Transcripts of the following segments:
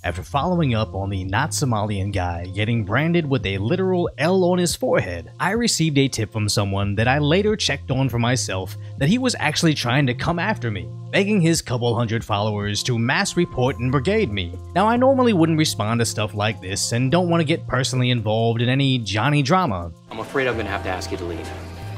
after following up on the not Somalian guy getting branded with a literal L on his forehead. I received a tip from someone that I later checked on for myself that he was actually trying to come after me, begging his couple hundred followers to mass report and brigade me. Now, I normally wouldn't respond to stuff like this and don't want to get personally involved in any Johnny drama. I'm afraid I'm gonna have to ask you to leave.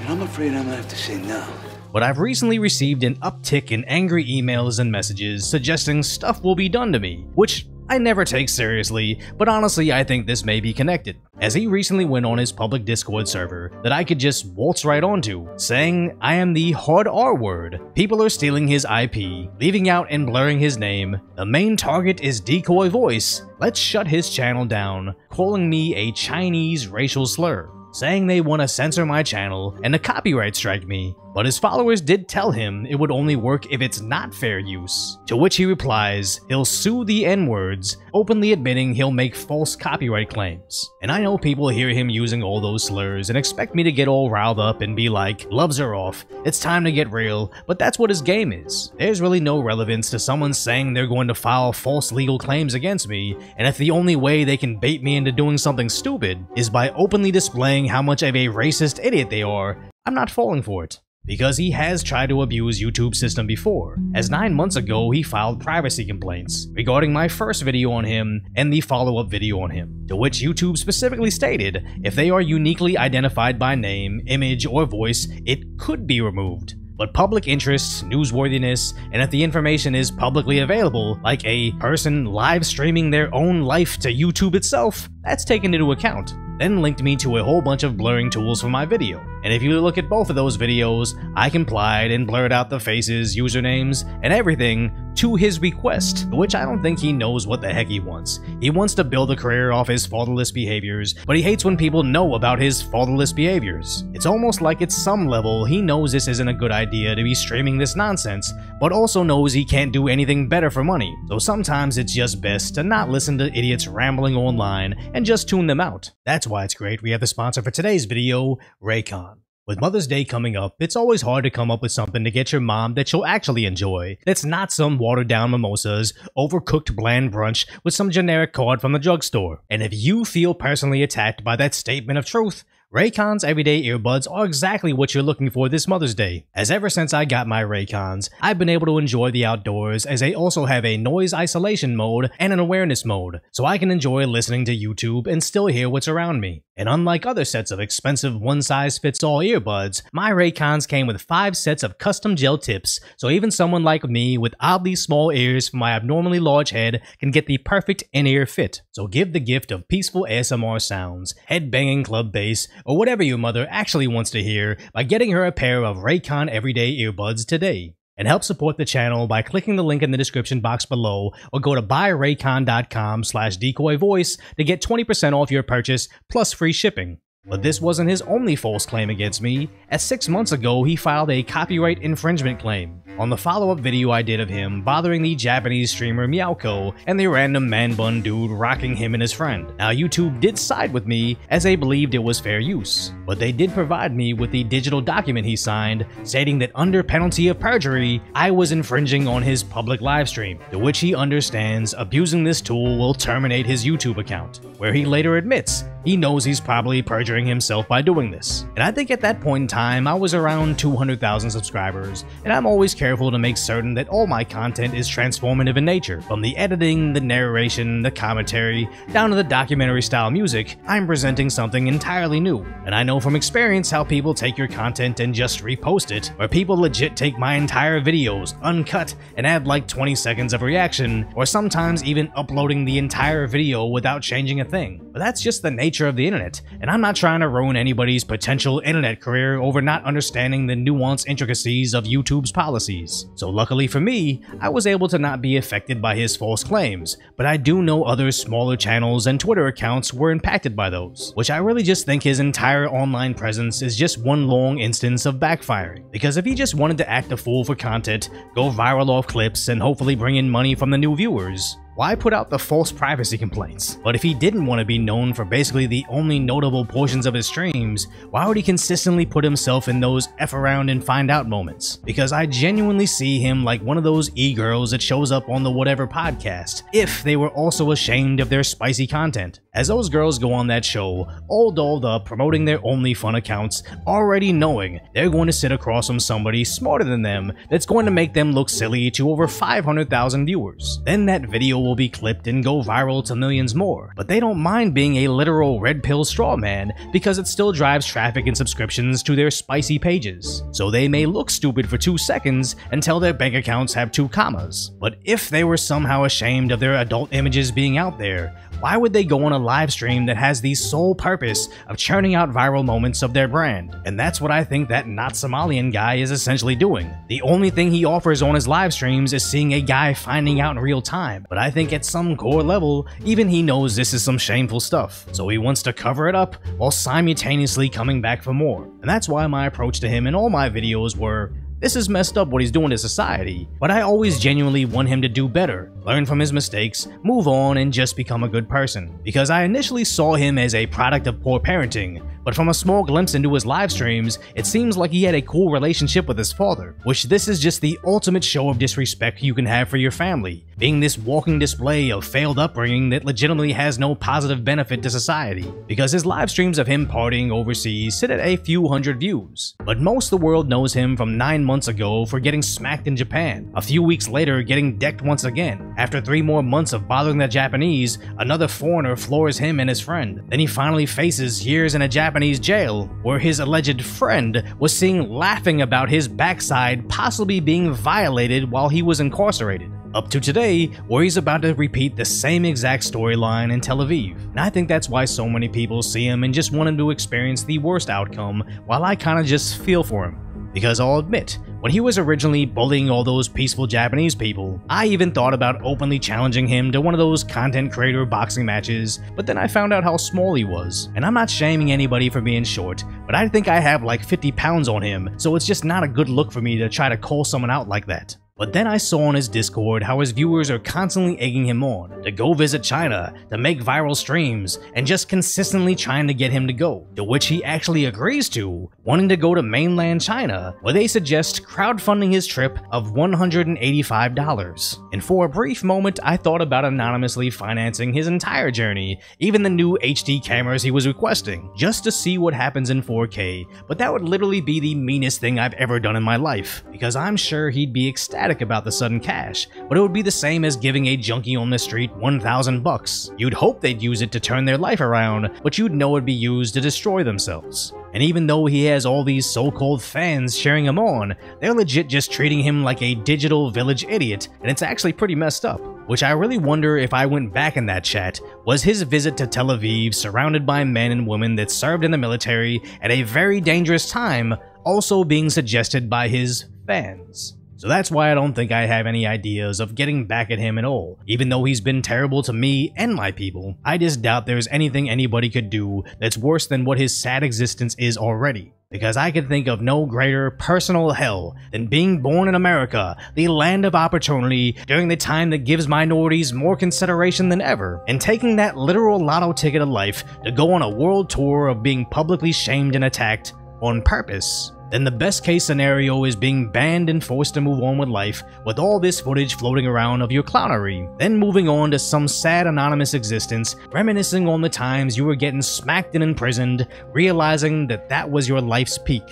And I'm afraid I'm gonna have to say no. But I've recently received an uptick in angry emails and messages suggesting stuff will be done to me, which I never take seriously, but honestly I think this may be connected, as he recently went on his public Discord server that I could just waltz right onto, saying I am the hard R word. People are stealing his IP, leaving out and blurring his name. The main target is Decoy Voice. Let's shut his channel down, calling me a Chinese racial slur, saying they want to censor my channel and to copyright strike me. But his followers did tell him it would only work if it's not fair use, to which he replies he'll sue the N-words, openly admitting he'll make false copyright claims. And I know people hear him using all those slurs and expect me to get all riled up and be like, gloves are off, it's time to get real, but that's what his game is. There's really no relevance to someone saying they're going to file false legal claims against me, and if the only way they can bait me into doing something stupid is by openly displaying how much of a racist idiot they are, I'm not falling for it. Because he has tried to abuse YouTube's system before, as 9 months ago he filed privacy complaints regarding my first video on him and the follow-up video on him, to which YouTube specifically stated if they are uniquely identified by name, image, or voice, it could be removed. But public interest, newsworthiness, and if the information is publicly available, like a person live streaming their own life to YouTube itself, that's taken into account. Then linked me to a whole bunch of blurring tools for my video. And if you look at both of those videos, I complied and blurred out the faces, usernames, and everything to his request, which I don't think he knows what the heck he wants. He wants to build a career off his fatherless behaviors, but he hates when people know about his fatherless behaviors. It's almost like at some level he knows this isn't a good idea to be streaming this nonsense, but also knows he can't do anything better for money. So sometimes it's just best to not listen to idiots rambling online and just tune them out. That's why it's great we have the sponsor for today's video, Raycon. With Mother's Day coming up, it's always hard to come up with something to get your mom that she'll actually enjoy. That's not some watered-down mimosas, overcooked bland brunch with some generic card from the drugstore. And if you feel personally attacked by that statement of truth, Raycon's everyday earbuds are exactly what you're looking for this Mother's Day, as ever since I got my Raycons, I've been able to enjoy the outdoors as they also have a noise isolation mode and an awareness mode, so I can enjoy listening to YouTube and still hear what's around me. And unlike other sets of expensive one-size-fits-all earbuds, my Raycons came with 5 sets of custom gel tips, so even someone like me with oddly small ears for my abnormally large head can get the perfect in-ear fit. So give the gift of peaceful ASMR sounds, head-banging club bass, or whatever your mother actually wants to hear by getting her a pair of Raycon everyday earbuds today. And help support the channel by clicking the link in the description box below or go to buyraycon.com/decoyvoice to get 20% off your purchase plus free shipping. But this wasn't his only false claim against me, as 6 months ago he filed a copyright infringement claim on the follow-up video I did of him bothering the Japanese streamer Meowko and the random man bun dude rocking him and his friend. Now YouTube did side with me as they believed it was fair use, but they did provide me with the digital document he signed stating that under penalty of perjury, I was infringing on his public livestream, to which he understands abusing this tool will terminate his YouTube account, where he later admits he knows he's probably perjuring himself by doing this. And I think at that point in time, I was around 200,000 subscribers, and I'm always careful to make certain that all my content is transformative in nature. From the editing, the narration, the commentary, down to the documentary style music, I'm presenting something entirely new. And I know from experience how people take your content and just repost it, or people legit take my entire videos, uncut, and add like 20 seconds of reaction, or sometimes even uploading the entire video without changing a thing. But that's just the nature of the internet, and I'm not trying to ruin anybody's potential internet career over not understanding the nuanced intricacies of YouTube's policies. So luckily for me, I was able to not be affected by his false claims, but I do know other smaller channels and Twitter accounts were impacted by those, which I really just think his entire online presence is just one long instance of backfiring. Because if he just wanted to act a fool for content, go viral off clips, and hopefully bring in money from the new viewers, why put out the false privacy complaints? But if he didn't want to be known for basically the only notable portions of his streams, why would he consistently put himself in those F around and find out moments? Because I genuinely see him like one of those e-girls that shows up on the whatever podcast, if they were also ashamed of their spicy content. As those girls go on that show, all dolled up, promoting their OnlyFun accounts, already knowing they're going to sit across from somebody smarter than them that's going to make them look silly to over 500,000 viewers. Then that video will be clipped and go viral to millions more. But they don't mind being a literal red pill straw man because it still drives traffic and subscriptions to their spicy pages. So they may look stupid for 2 seconds until their bank accounts have 2 commas. But if they were somehow ashamed of their adult images being out there, why would they go on a live stream that has the sole purpose of churning out viral moments of their brand? And that's what I think that not Somalian guy is essentially doing. The only thing he offers on his live streams is seeing a guy finding out in real time, but I think at some core level, even he knows this is some shameful stuff, so he wants to cover it up while simultaneously coming back for more. And that's why my approach to him in all my videos were, this is messed up what he's doing to society, but I always genuinely want him to do better, learn from his mistakes, move on, and just become a good person. Because I initially saw him as a product of poor parenting, but from a small glimpse into his live streams, it seems like he had a cool relationship with his father, which this is just the ultimate show of disrespect you can have for your family, being this walking display of failed upbringing that legitimately has no positive benefit to society, because his live streams of him partying overseas sit at a few hundred views. But most of the world knows him from 9 months ago for getting smacked in Japan, a few weeks later getting decked once again. After 3 more months of bothering the Japanese, another foreigner floors him and his friend. Then he finally faces years in a Japanese jail, where his alleged friend was seen laughing about his backside possibly being violated while he was incarcerated. Up to today, where he's about to repeat the same exact storyline in Tel Aviv. And I think that's why so many people see him and just want him to experience the worst outcome, while I kinda just feel for him. Because I'll admit, when he was originally bullying all those peaceful Japanese people, I even thought about openly challenging him to one of those content creator boxing matches, but then I found out how small he was. And I'm not shaming anybody for being short, but I think I have like 50 pounds on him, so it's just not a good look for me to try to call someone out like that. But then I saw on his Discord how his viewers are constantly egging him on to go visit China, to make viral streams, and just consistently trying to get him to go, to which he actually agrees to, wanting to go to mainland China, where they suggest crowdfunding his trip of $185. And for a brief moment, I thought about anonymously financing his entire journey, even the new HD cameras he was requesting, just to see what happens in 4K, but that would literally be the meanest thing I've ever done in my life, because I'm sure he'd be ecstatic about the sudden cash, but it would be the same as giving a junkie on the street $1,000. You'd hope they'd use it to turn their life around, but you'd know it'd be used to destroy themselves. And even though he has all these so-called fans cheering him on, they're legit just treating him like a digital village idiot, and it's actually pretty messed up. Which I really wonder, if I went back in that chat, was his visit to Tel Aviv surrounded by men and women that served in the military at a very dangerous time also being suggested by his fans. So that's why I don't think I have any ideas of getting back at him at all. Even though he's been terrible to me and my people, I just doubt there's anything anybody could do that's worse than what his sad existence is already. Because I could think of no greater personal hell than being born in America, the land of opportunity, during the time that gives minorities more consideration than ever, and taking that literal lotto ticket of life to go on a world tour of being publicly shamed and attacked on purpose. Then the best case scenario is being banned and forced to move on with life with all this footage floating around of your clownery, then moving on to some sad anonymous existence, reminiscing on the times you were getting smacked and imprisoned, realizing that that was your life's peak.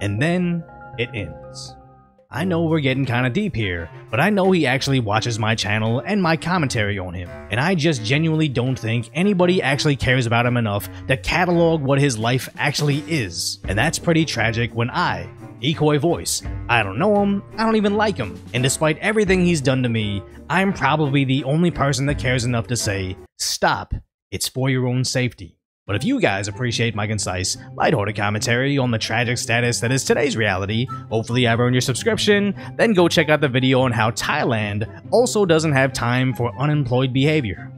And then it ends. I know we're getting kinda deep here, but I know he actually watches my channel and my commentary on him, and I just genuinely don't think anybody actually cares about him enough to catalog what his life actually is. And that's pretty tragic when I, Decoy Voice, I don't know him, I don't even like him, and despite everything he's done to me, I'm probably the only person that cares enough to say, stop, it's for your own safety. But if you guys appreciate my concise, lighthearted commentary on the tragic status that is today's reality, hopefully I've earned your subscription, then go check out the video on how Thailand also doesn't have time for unemployed behavior.